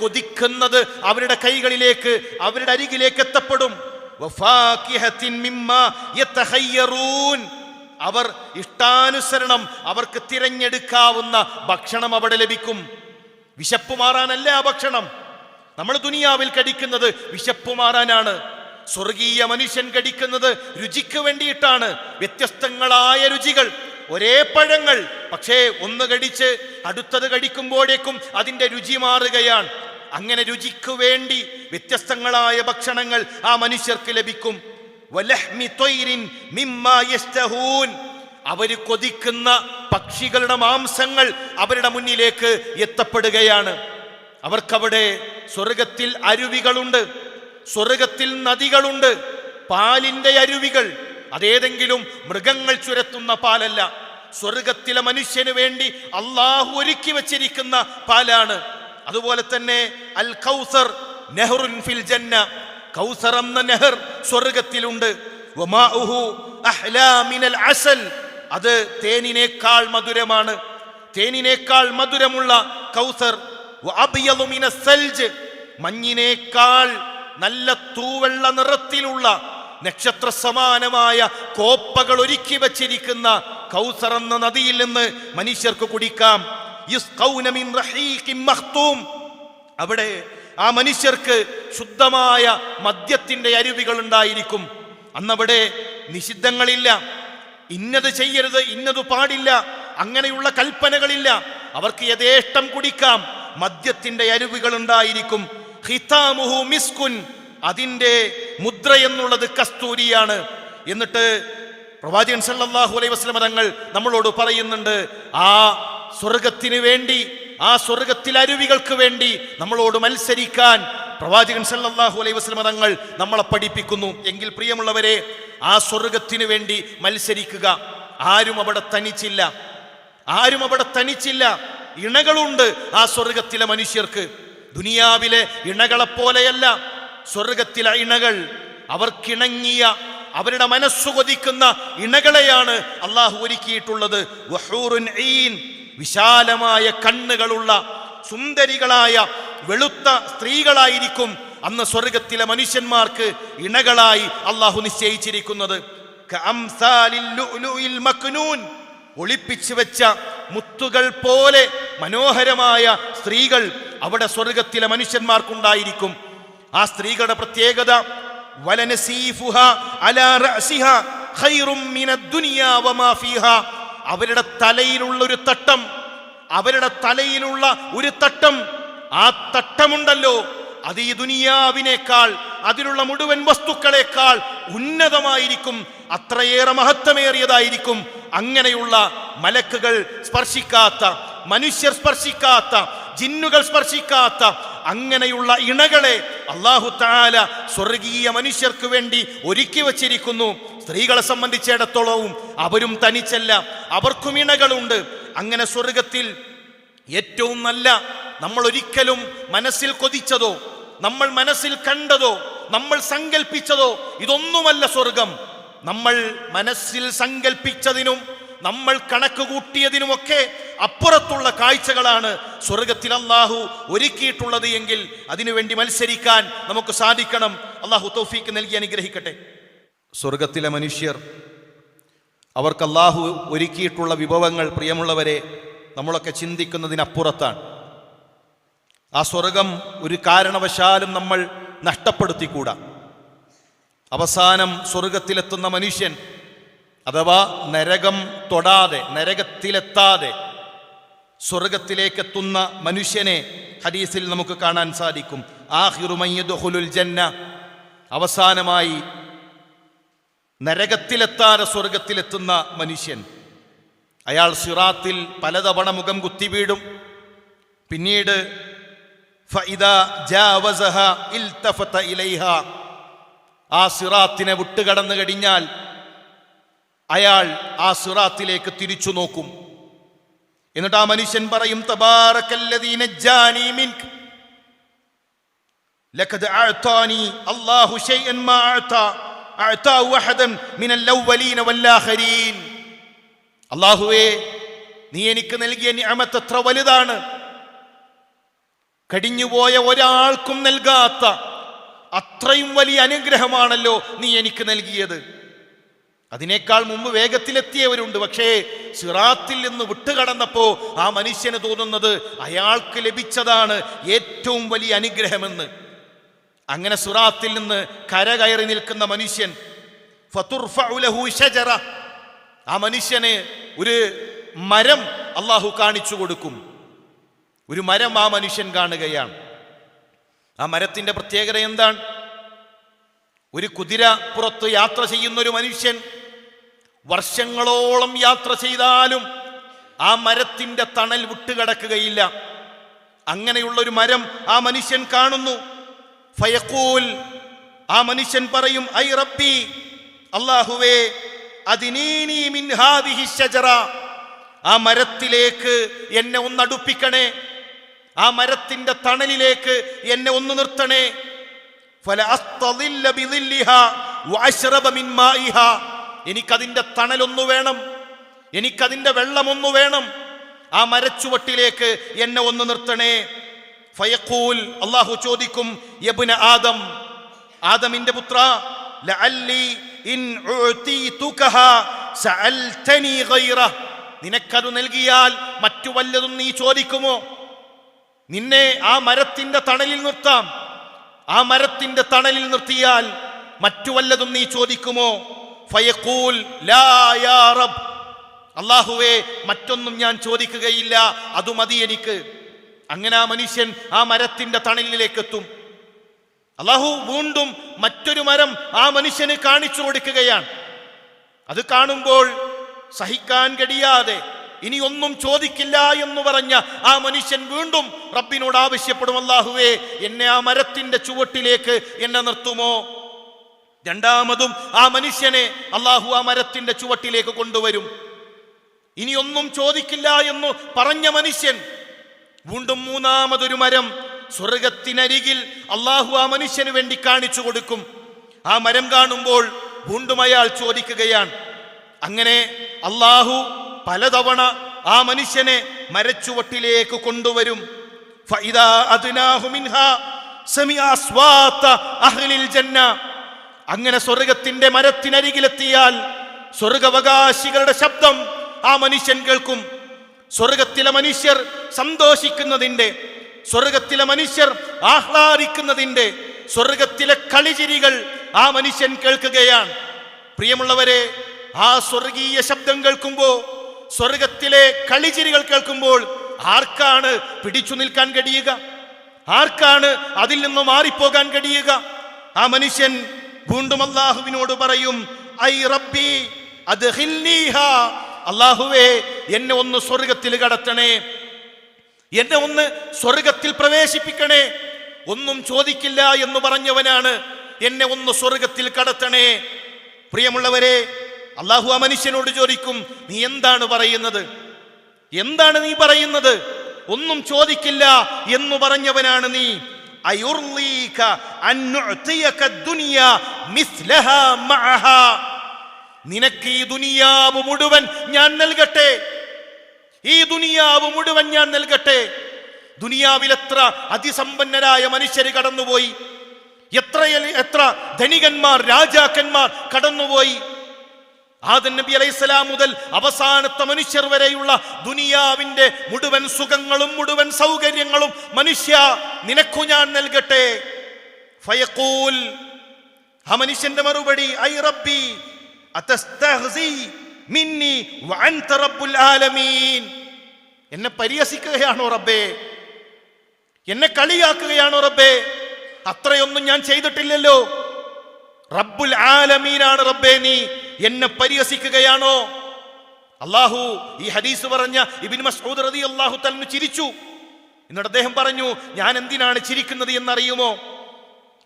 കൊതിക്കുന്നത് അവരുടെ കൈകളിലേക്ക്, അവരുടെ അരികിലേക്ക് എത്തപ്പെടും. അവർ ഇഷ്ടാനുസരണം അവർക്ക് തിരഞ്ഞെടുക്കാവുന്ന ഭക്ഷണം അവിടെ ലഭിക്കും. വിശപ്പ് മാറാനല്ല ആ ഭക്ഷണം. നമ്മൾ ദുനിയാവിൽ കടിക്കുന്നത് വിശപ്പ് മാറാനാണ്. സ്വർഗീയ മനുഷ്യൻ കടിക്കുന്നത് രുചിക്ക് വേണ്ടിയിട്ടാണ്. വ്യത്യസ്തങ്ങളായ രുചികൾ, ഒരേ പഴങ്ങൾ, പക്ഷേ ഒന്ന് കടിച്ച് അടുത്തത് കടിക്കുമ്പോഴേക്കും അതിൻ്റെ രുചി മാറുകയാണ്. അങ്ങനെ രുചിക്ക് വേണ്ടി വ്യത്യസ്തങ്ങളായ ഭക്ഷണങ്ങൾ ആ മനുഷ്യർക്ക് ലഭിക്കും. അവര് കൊതിക്കുന്ന പക്ഷികളുടെ മാംസങ്ങൾ അവരുടെ മുന്നിലേക്ക് എത്തപ്പെടുകയാണ്. അവർക്കവിടെ സ്വർഗത്തിൽ അരുവികളുണ്ട്, സ്വർഗത്തിൽ നദികളുണ്ട്, പാലിന്റെ അരുവികൾ. അതേതെങ്കിലും മൃഗങ്ങൾ ചുരത്തുന്ന പാലല്ല, സ്വർഗത്തിലെ മനുഷ്യന് വേണ്ടി അള്ളാഹു ഒരുക്കി വച്ചിരിക്കുന്ന പാലാണ്. അതുപോലെ തന്നെ അൽ കൗസർ നെഹ്റുൻ ഫിൽ ജന്ന, കൗസർ എന്ന നെഹർ സ്വർഗത്തിലുണ്ട്. വമാഉഹു അഹ്ലാ മിനൽ അസൽ, അത് തേനിനേക്കാൾ മധുരമാണ്. തേനിനേക്കാൾ മധുരമുള്ള കൗസർ. വഅബ്യദു മിനസ് സൽജ്, മഞ്ഞിനേക്കാൾ നല്ല തൂവെള്ള നിറത്തിലുള്ള നക്ഷത്ര സമാനമായ കോപ്പകൾ ഒരുക്കി വച്ചിരിക്കുന്ന കൗസർ എന്ന നദിയിൽ നിന്ന് മനുഷ്യർക്ക് കുടിക്കാം. യുസ്ഖൗന മിൻ റഹീഖിൻ മഖ്തൂം, അവിടെ ആ മനുഷ്യർക്ക് ശുദ്ധമായ മദ്യത്തിന്റെ അരുവികൾ ഉണ്ടായിരിക്കും. അന്നവിടെ നിഷിദ്ധങ്ങളില്ല, ഇന്നത് ചെയ്യരുത്, ഇന്നത് പാടില്ല, അങ്ങനെയുള്ള കൽപ്പനകളില്ല. അവർക്ക് യഥേഷ്ടം കുടിക്കാം. മദ്യത്തിന്റെ അരുവികൾ ഉണ്ടായിരിക്കും. ഖിതാമുഹു മിസ്കുൻ, അതിൻ്റെ മുദ്ര എന്നുള്ളത് കസ്തൂരിയാണ്. എന്നിട്ട് പ്രവാചകൻ സല്ലല്ലാഹു അലൈഹി വസല്ലം തങ്ങൾ നമ്മളോട് പറയുന്നുണ്ട്, ആ സ്വർഗത്തിന് വേണ്ടി, ആ സ്വർഗത്തിലെ അരുവികൾക്ക് വേണ്ടി നമ്മളോട് മത്സരിക്കാൻ പ്രവാചകൻ സല്ലല്ലാഹു അലൈഹി വസല്ലം തങ്ങൾ നമ്മളെ പഠിപ്പിക്കുന്നു. എങ്കിൽ പ്രിയമുള്ളവരെ, ആ സ്വർഗത്തിന് വേണ്ടി മത്സരിക്കുക. ആരും അവിടെ തനിച്ചില്ല, ആരും അവിടെ തനിച്ചില്ല. ഇണകളുണ്ട് ആ സ്വർഗത്തിലെ മനുഷ്യർക്ക്. ദുനിയാവിലെ ഇണകളെപ്പോലെയല്ല സ്വർഗത്തിലെ ഇണകൾ. അവർക്കിണങ്ങിയ, അവരുടെ മനസ്സു കൊതിക്കുന്ന ഇണകളെയാണ് അള്ളാഹു ഒരുക്കിയിട്ടുള്ളത്. വഹൂറുൻ ഈൻ, വിശാലമായ കണ്ണുകളുള്ള സുന്ദരികളായ വെളുത്ത സ്ത്രീകളായിരിക്കും അന്ന് സ്വർഗത്തിലെ മനുഷ്യന്മാർക്ക് ഇണകളായി അള്ളാഹു നിശ്ചയിച്ചിരിക്കുന്നത്. കഅംസാലിൽ ലുഅ്ലുഇൽ മക്നൂൻ, ഒളിപ്പിച്ചു വെച്ച മുത്തുകൾ പോലെ മനോഹരമായ സ്ത്രീകൾ അവിടെ സ്വർഗത്തിലെ മനുഷ്യന്മാർക്കുണ്ടായിരിക്കും. ആ സ്ത്രീകളുടെ പ്രത്യേകത, വലനസീഫുഹാ അലാ റഅസിഹാ ഖൈറും മിനദ് ദുനിയാ വമാ ഫീഹാ, അവരുടെ തലയിലുള്ള ഒരു തട്ടം, അവരുടെ തലയിലുള്ള ഒരു തട്ടം, ആ തട്ടമുണ്ടല്ലോ, അത് ഈ ദുനിയാവിനേക്കാൾ, അതിലുള്ള മുഴുവൻ വസ്തുക്കളെക്കാൾ ഉന്നതമായിരിക്കും, അത്രയേറെ മഹത്വമേറിയതായിരിക്കും. അങ്ങനെയുള്ള മലക്കുകൾ സ്പർശിക്കാത്ത, മനുഷ്യർ സ്പർശിക്കാത്ത, ജിന്നുകൾ സ്പർശിക്കാത്ത അങ്ങനെയുള്ള ഇണകളെ അല്ലാഹു തആല സ്വർഗീയ മനുഷ്യർക്ക് വേണ്ടി ഒരുക്കി വച്ചിരിക്കുന്നു. സ്ത്രീകളെ സംബന്ധിച്ചിടത്തോളവും അവരും തനിച്ചല്ല, അവർക്കും ഇണകളുണ്ട്. അങ്ങനെ സ്വർഗത്തിൽ ഏറ്റവും നല്ല, നമ്മൾ ഒരിക്കലും മനസ്സിൽ കൊതിച്ചതോ, നമ്മൾ മനസ്സിൽ കണ്ടതോ, നമ്മൾ സങ്കല്പിച്ചതോ ഇതൊന്നുമല്ല സ്വർഗം. നമ്മൾ മനസ്സിൽ സങ്കല്പിച്ചതിനും നമ്മൾ കണക്ക് കൂട്ടിയതിനുമൊക്കെ അപ്പുറത്തുള്ള കാഴ്ചകളാണ് സ്വർഗത്തിൽ അല്ലാഹു ഒരുക്കിയിട്ടുള്ളത്. എങ്കിൽ അതിനുവേണ്ടി മത്സരിക്കാൻ നമുക്ക് സാധിക്കണം. അല്ലാഹു തൗഫീക്ക് നൽകി അനുഗ്രഹിക്കട്ടെ. സ്വർഗത്തിലെ മനുഷ്യർ, അവർക്ക് അല്ലാഹു ഒരുക്കിയിട്ടുള്ള വിഭവങ്ങൾ, പ്രിയമുള്ളവരെ, നമ്മളൊക്കെ ചിന്തിക്കുന്നതിനപ്പുറത്താണ്. ആ സ്വർഗം ഒരു കാരണവശാലും നമ്മൾ നഷ്ടപ്പെടുത്തിക്കൂടാ. അവസാനം സ്വർഗത്തിലെത്തുന്ന മനുഷ്യൻ, അഥവാ നരകം തൊടാതെ, നരകത്തിലെത്താതെ സ്വർഗത്തിലേക്കെത്തുന്ന മനുഷ്യനെ ഹദീസിൽ നമുക്ക് കാണാൻ സാധിക്കും. ആഖിറു മൻ യദ്ഖുലുൽ ജന്ന, അവസാനമായി നരകത്തിലെത്താതെ സ്വർഗത്തിലെത്തുന്ന മനുഷ്യൻ, അയാൾ സിറാത്തിൽ പലതവണ മുഖം കുത്തി വീഴും. പിന്നീട് ഫഇദാ ജാവസഹ ഇൽതഫത ഇലൈഹാ, ആ സിറാത്തിനെ വിട്ടുകടന്നു കഴിഞ്ഞാൽ അയാൾ ആ സിറാത്തിലേക്ക് തിരിച്ചു നോക്കും. എന്നിട്ട് ആ മനുഷ്യൻ പറയും, തബാറകല്ലദീ നജ്ജാനി മിൻക ലഖദ് അഅതാനി അല്ലാഹു ശൈഅൻ മാ അഅതാഹു വഹദൻ മിനൽ അവ്വലീന വൽ ആഖിരീൻ. അല്ലാഹുവേ, നീ എനിക്ക് നൽകിയ നിഅമത്ത് എത്ര വലുതാണ്. കഴിഞ്ഞുപോയ ഒരാൾക്കും നൽകാത്ത അത്രയും വലിയ അനുഗ്രഹമാണല്ലോ നീ എനിക്ക് നൽകിയത്. അതിനേക്കാൾ മുമ്പ് വേഗത്തിലെത്തിയവരുണ്ട്. പക്ഷേ സിറാത്തിൽ നിന്ന് വിട്ടുകടന്നപ്പോ ആ മനുഷ്യന് തോന്നുന്നത് അയാൾക്ക് ലഭിച്ചതാണ് ഏറ്റവും വലിയ അനുഗ്രഹമെന്ന്. അങ്ങനെ സിറാത്തിൽ നിന്ന് കരകയറി നിൽക്കുന്ന മനുഷ്യൻ, ഫതുർഫഉ ലഹു ശജറ, ആ മനുഷ്യന് ഒരു മരം അള്ളാഹു കാണിച്ചു കൊടുക്കും. ഒരു മരം ആ മനുഷ്യൻ കാണുകയാണ്. ആ മരത്തിന്റെ പ്രത്യേകത എന്താണ്? ഒരു കുതിര പുറത്ത് യാത്ര ചെയ്യുന്ന ഒരു മനുഷ്യൻ വർഷങ്ങളോളം യാത്ര ചെയ്താലും ആ മരത്തിന്റെ തണൽ വിട്ടുകിടക്കുകയില്ല. അങ്ങനെയുള്ളൊരു മരം ആ മനുഷ്യൻ കാണുന്നു. ഫയഖൂൽ, ആ മനുഷ്യൻ പറയും, ഐ റബ്ബി, അല്ലാഹുവേ, അദിനീനി മിൻ ഹാദിഹി ശജറ, ആ മരത്തിലേക്ക് എന്നെ ഒന്ന് അടുപ്പിക്കണേ, ആ മരത്തിന്റെ തണലിലേക്ക് എന്നെ ഒന്ന് നിർത്തണേ. ഫലഅസ്തദില്ല ബിദില്ലിഹാ വഅശ്റബ മിൻ മാഇഹാ, എനിക്കതിന്റെ തണലൊന്നു വേണം, എനിക്കതിന്റെ വെള്ളമൊന്നു വേണം, ആ മരച്ചുവട്ടിലേക്ക് എന്നെ ഒന്ന് നിർത്തണേ. ഫയഖൂൽ, അല്ലാഹു ചോദിക്കും, യബ്ന ആദം, ആദമിന്റെ പുത്ര, ലഅല്ലി ഇൻ ഉഅതീതുകഹാ സഅൽതനി ഗൈറ, നിനക്കത് നൽകിയാൽ മറ്റു വല്ലതും നീ ചോദിക്കുമോ? നിന്നെ ആ മരത്തിന്റെ തണലിൽ നിർത്താം, ആ മരത്തിന്റെ തണലിൽ നിർത്തിയാൽ മറ്റു വല്ലതും നീ ചോദിക്കുമോ? ഫയഖൂൽ ലാ യാ റബ്ബ്, അല്ലാഹുവേ, മറ്റൊന്നും ഞാൻ ചോദിക്കുകയില്ല, അത് മതി എനിക്ക്. അങ്ങനെ ആ മനുഷ്യൻ ആ മരത്തിന്റെ തണലിലേക്ക് എത്തും. അല്ലാഹു വീണ്ടും മറ്റൊരു മരം ആ മനുഷ്യന് കാണിച്ചു കൊടുക്കുകയാണ്. അത് കാണുമ്പോൾ സഹിക്കാൻ കഴിയാതെ ഇനി ഒന്നും ചോദിക്കില്ല എന്ന് പറഞ്ഞ ആ മനുഷ്യൻ വീണ്ടും റബ്ബിനോട് ആവശ്യപ്പെടും, അല്ലാഹുവേ, എന്നെ ആ മരത്തിന്റെ ചുവട്ടിലേക്ക് എന്നെ നിർത്തുമോ? രണ്ടാമതും ആ മനുഷ്യനെ അല്ലാഹു ആ മരത്തിന്റെ ചുവട്ടിലേക്ക് കൊണ്ടുവരും. ഇനി ഒന്നും ചോദിക്കില്ല എന്ന് പറഞ്ഞ മനുഷ്യൻ വീണ്ടും മൂന്നാമതൊരു മരം സ്വർഗത്തിനരികിൽ അല്ലാഹു ആ മനുഷ്യന് വേണ്ടി കാണിച്ചു കൊടുക്കും. ആ മരം കാണുമ്പോൾ വീണ്ടും അയാൾ ചോദിക്കുകയാണ്. അങ്ങനെ അല്ലാഹു പലതവണ ആ മനുഷ്യനെ മരച്ചുവട്ടിലേക്ക് കൊണ്ടുവരും. ഫഇദാ അദ്നാഹു മിൻഹാ സമിഅ അസ്വാത അഹ്ലിൽ ജന്ന, അങ്ങനെ സ്വർഗത്തിന്റെ മരത്തിനരികിലെത്തിയാൽ സ്വർഗാവകാശികളുടെ ശബ്ദം ആ മനുഷ്യൻ കേൾക്കും. സ്വർഗത്തിലെ മനുഷ്യർ സന്തോഷിക്കുന്നതിന്റെ, സ്വർഗത്തിലെ മനുഷ്യർ ആഹ്ലാദിക്കുന്നതിന്റെ, സ്വർഗത്തിലെ കളിചിരികൾ ആ മനുഷ്യൻ കേൾക്കുകയാണ്. പ്രിയമുള്ളവരെ, ആ സ്വർഗീയ ശബ്ദം കേൾക്കുമ്പോ, സ്വർഗത്തിലെ കളിചിരികൾ കേൾക്കുമ്പോൾ ആർക്കാണ് പിടിച്ചു നിൽക്കാൻ കഴിയുക? ആർക്കാണ് അതിൽ നിന്ന് മാറിപ്പോകാൻ കഴിയുക? ആ മനുഷ്യൻ വീണ്ടും അല്ലാഹുവിനോട് പറയും, ഐ റബ്ബി അദ്ഖിൽനീഹാ, അല്ലാഹുവേ, എന്നെ ഒന്ന് സ്വർഗത്തിൽ കടത്തണേ, എന്നെ ഒന്ന് സ്വർഗത്തിൽ പ്രവേശിപ്പിക്കണേ. ഒന്നും ചോദിക്കില്ല എന്ന് പറഞ്ഞവനാണ്, എന്നെ ഒന്ന് സ്വർഗത്തിൽ കടത്തണേ. പ്രിയമുള്ളവരെ, അല്ലാഹു ആ മനുഷ്യനോട് ചോദിക്കും, നീ എന്താണ് പറയുന്നത്? എന്താണ് നീ പറയുന്നത്? ഒന്നും ചോദിക്കില്ല എന്ന് പറഞ്ഞവനാണ് നീ. അയുർലീക അൻ നുഅതിയക ദുനിയ മിസ്ലഹാ മഅഹാ, നിനക്ക് ഈ ദുനിയാവ് മുഴുവൻ ഞാൻ നൽകട്ടെ, ഈ ദുനിയാവ് മുഴുവൻ ഞാൻ നൽകട്ടെ. ദുനിയാവിൽ എത്ര അതിസമ്പന്നരായ മനുഷ്യർ കടന്നുപോയി, എത്ര ധനികന്മാർ, രാജാക്കന്മാർ കടന്നുപോയി. ആദം നബി അലൈഹിസ്സലാം മുതൽ അവസാനത്തെ മനുഷ്യർ വരെയുള്ള ദുനിയാവിന്റെ മുഴുവൻ സുഖങ്ങളും മുഴുവൻ സൗകര്യങ്ങളും മനുഷ്യ നിനക്കു ഞാൻ നൽകട്ടെ. ഫയഖൂൽ, ആ മനുഷ്യന്റെ മറുപടി, ഐ റബ്ബി അതസ്തഹ്സി മിന്നി വഅൻത റബ്ബുൽ ആലമീൻ, എന്നെ പരിഹസിക്കുകയാണോ റബ്ബേ? എന്നെ കളിയാക്കുകയാണോ റബ്ബേ? അത്രയൊന്നും ഞാൻ ചെയ്തിട്ടില്ലല്ലോ. റബ്ബുൽ ആലമീനാണ് റബ്ബേ, നീ എന്നെ പരിഹസിക്കുകയാണോ? അല്ലാഹു ഈ ഹദീസ് പറഞ്ഞ ഇബ്നു മസ്ഊദ് റളിയല്ലാഹു തആല ചിരിച്ചു. എന്നിട്ട് അദ്ദേഹം പറഞ്ഞു, ഞാൻ എന്തിനാണ് ചിരിക്കുന്നത് എന്നറിയുമോ?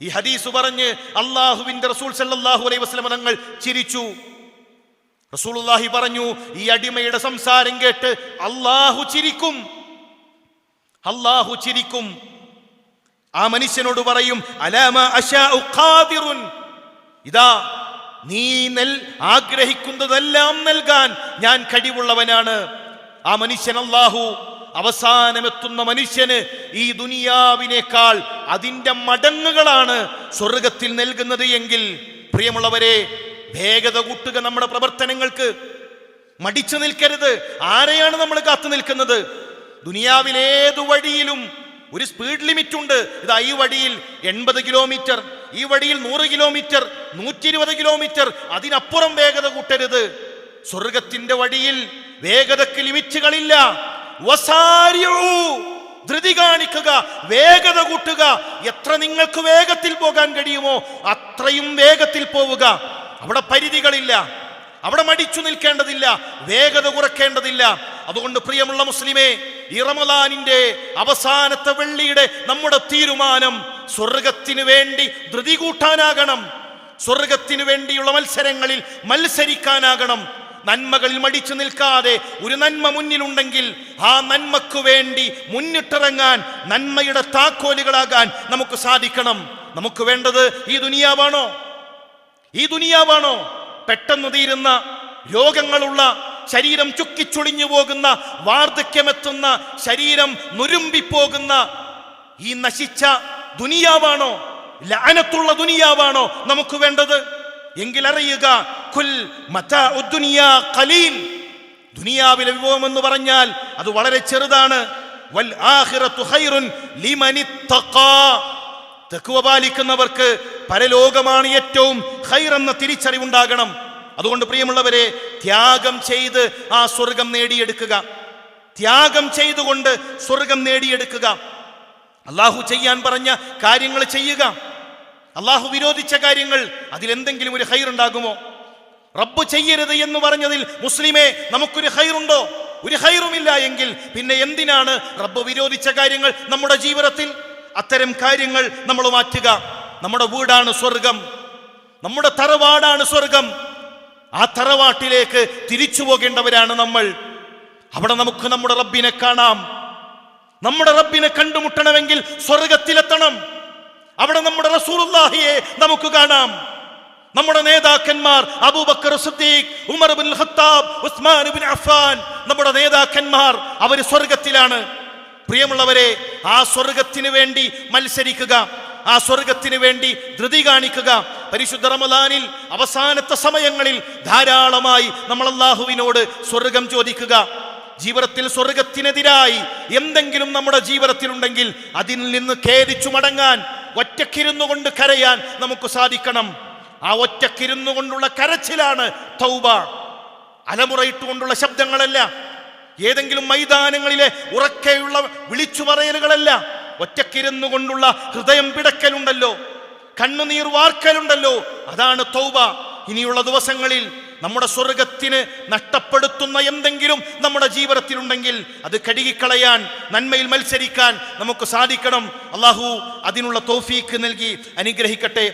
ഈ ഹദീസ് പറഞ്ഞ് അല്ലാഹുവിന്റെ റസൂൽ സല്ലല്ലാഹു അലൈഹി വസല്ലം തങ്ങൾ ചിരിച്ചു. റസൂലുള്ളാഹി പറഞ്ഞു, ഈ അടിമയുടെ സംസാരം കേട്ട് അല്ലാഹു ചിരിക്കും, അല്ലാഹു ചിരിക്കും. ആ മനുഷ്യനോട് പറയും, അലാമ അശാഉ ഖാദിറുൻ, ഇതാ നീ ആഗ്രഹിക്കുന്നതെല്ലാം നൽകാൻ ഞാൻ കഴിവുള്ളവനാണ്. ആ മനുഷ്യൻ അല്ലാഹു അവസാനമെത്തുന്ന മനുഷ്യന് ഈ ദുനിയാവിനേക്കാൾ അതിൻ്റെ മടങ്ങുകളാണ് സ്വർഗത്തിൽ നൽകുന്നത് എങ്കിൽ പ്രിയമുള്ളവരെ, വേഗത കൂട്ടുക നമ്മുടെ പ്രവർത്തനങ്ങൾക്ക്. മടിച്ചു നിൽക്കരുത്. ആരെയാണ് നമ്മൾ കാത്തു നിൽക്കുന്നത്? ദുനിയാവിലേതു വഴിയിലും ഒരു സ്പീഡ് ലിമിറ്റ് ഉണ്ട്. ഇതാ ഈ വഴിയിൽ 80 കിലോമീറ്റർ, ഈ വഴിയിൽ 100 കിലോമീറ്റർ, 120 കിലോമീറ്റർ, അതിനപ്പുറം വേഗത കൂട്ടരുത്. സ്വർഗത്തിന്റെ വഴിയിൽ വേഗതക്ക് ലിമിറ്റുകളില്ല. ധൃതി കാണിക്കുക, വേഗത കൂട്ടുക. എത്ര നിങ്ങൾക്ക് വേഗത്തിൽ പോകാൻ കഴിയുമോ അത്രയും വേഗത്തിൽ പോവുക. അവിടെ പരിധികളില്ല, അവിടെ മടിച്ചു നിൽക്കേണ്ടതില്ല, വേഗത കുറയ്ക്കേണ്ടതില്ല. അതുകൊണ്ട് പ്രിയമുള്ള മുസ്ലിമേ, ഈ റമദാനിന്റെ അവസാനത്തെ വെള്ളിയുടെ നമ്മുടെ തീരുമാനം സ്വർഗത്തിന് വേണ്ടി ധൃതി കൂട്ടാനാകണം. സ്വർഗത്തിന് വേണ്ടിയുള്ള മത്സരങ്ങളിൽ മത്സരിക്കാനാകണം. നന്മകളിൽ മടിച്ചു നിൽക്കാതെ ഒരു നന്മ മുന്നിലുണ്ടെങ്കിൽ ആ നന്മക്ക് വേണ്ടി മുന്നിട്ടിറങ്ങാൻ, നന്മയുടെ താക്കോലുകളാകാൻ നമുക്ക് സാധിക്കണം. നമുക്ക് വേണ്ടത് ഈ ദുനിയാവാണോ? ഈ ദുനിയാവാണോ? പെട്ടെന്ന് തീരുന്ന രോഗങ്ങളുള്ള, ശരീരം ചുക്കിച്ചുളിഞ്ഞു പോകുന്ന, വാർദ്ധക്യമെത്തുന്ന, ശരീരം നുരുമ്പിപ്പോകുന്ന ഈ നശിച്ച ദുനിയാവാണോ? ലഅനത്തുള്ള ദുനിയാവാണോ നമുക്ക് വേണ്ടത്? എങ്കിൽ അറിയുക, കുൽ മതാഉ ദുനിയാ ഖലീൽ. ദുനിയാവിലെ വിഭവം എന്ന് പറഞ്ഞാൽ അത് വളരെ ചെറുതാണ്. വൽ ആഖിറതു ഖൈറുൻ ലിമനിത്തഖാ. തഖ്വ പാലിക്കുന്നവർക്ക് പരലോകമാണ് ഏറ്റവും ഖൈറെന്ന തിരിച്ചറിവുണ്ടാകണം. അതുകൊണ്ട് പ്രിയമുള്ളവരെ, ത്യാഗം ചെയ്ത് ആ സ്വർഗം നേടിയെടുക്കുക. ത്യാഗം ചെയ്തുകൊണ്ട് സ്വർഗം നേടിയെടുക്കുക. അള്ളാഹു ചെയ്യാൻ പറഞ്ഞ കാര്യങ്ങൾ ചെയ്യുക. അള്ളാഹു വിരോധിച്ച കാര്യങ്ങൾ, അതിലെന്തെങ്കിലും ഒരു ഖൈറുണ്ടാകുമോ? റബ്ബ് ചെയ്യരുത് എന്ന് പറഞ്ഞതിൽ മുസ്ലിമേ നമുക്കൊരു ഖൈറുണ്ടോ? ഒരു ഖൈറുമില്ല എങ്കിൽ പിന്നെ എന്തിനാണ് റബ്ബ് വിരോധിച്ച കാര്യങ്ങൾ നമ്മുടെ ജീവിതത്തിൽ? അത്തരം കാര്യങ്ങൾ നമ്മൾ മാറ്റുക. നമ്മുടെ വീടാണ് സ്വർഗം, നമ്മുടെ തറവാടാണ് സ്വർഗം. ആ തറവാട്ടിലേക്ക് തിരിച്ചു പോകേണ്ടവരാണ് നമ്മൾ. അവിടെ നമുക്ക് നമ്മുടെ റബ്ബിനെ കാണാം. നമ്മുടെ റബ്ബിനെ കണ്ടുമുട്ടണമെങ്കിൽ സ്വർഗത്തിലെത്തണം. അവിടെ നമ്മുടെ റസൂലുള്ളാഹിയെ നമുക്ക് കാണാം. നമ്മുടെ നേതാക്കന്മാർ അബൂബക്കർ സിദ്ദീഖ്, ഉമർ ഇബ്നുൽ ഖത്താബ്, ഉസ്മാൻ ഇബ്നു അഫ്ഫാൻ, നമ്മുടെ നേതാക്കന്മാർ അവർ സ്വർഗത്തിലാണ്. പ്രിയമുള്ളവരെ, ആ സ്വർഗത്തിന് വേണ്ടി മത്സരിക്കുക, ആ സ്വർഗത്തിന് വേണ്ടി ധൃതി കാണിക്കുക. പരിശുദ്ധ റമദാനിൽ അവസാനത്തെ സമയങ്ങളിൽ ധാരാളമായി നമ്മൾ അല്ലാഹുവിനോട് സ്വർഗം ചോദിക്കുക. ജീവിതത്തിൽ സ്വർഗത്തിനെതിരായി എന്തെങ്കിലും നമ്മുടെ ജീവിതത്തിലുണ്ടെങ്കിൽ അതിൽ നിന്ന് ഖേദിച്ചു മടങ്ങാൻ, ഒറ്റക്കിരുന്നു കൊണ്ട് കരയാൻ നമുക്ക് സാധിക്കണം. ആ ഒറ്റക്കിരുന്നു കൊണ്ടുള്ള കരച്ചിലാണ് തൗബ. അലമുറയിട്ടുകൊണ്ടുള്ള ശബ്ദങ്ങളല്ല, ഏതെങ്കിലും മൈതാനങ്ങളിലെ ഉറക്കെയുള്ള വിളിച്ചു പറയലുകളല്ല. ഒറ്റക്കിരുന്നു കൊണ്ടുള്ള ഹൃദയം പിടക്കലുണ്ടല്ലോ, കണ്ണുനീർ വാർക്കലുണ്ടല്ലോ, അതാണ് തൗബ. ഇനിയുള്ള ദിവസങ്ങളിൽ നമ്മുടെ സ്വർഗത്തിന് നഷ്ടപ്പെടുത്തുന്ന എന്തെങ്കിലും നമ്മുടെ ജീവിതത്തിലുണ്ടെങ്കിൽ അത് കഴുകിക്കളയാൻ, നന്മയിൽ മത്സരിക്കാൻ നമുക്ക് സാധിക്കണം. അള്ളാഹു അതിനുള്ള തൗഫീക്ക് നൽകി അനുഗ്രഹിക്കട്ടെ.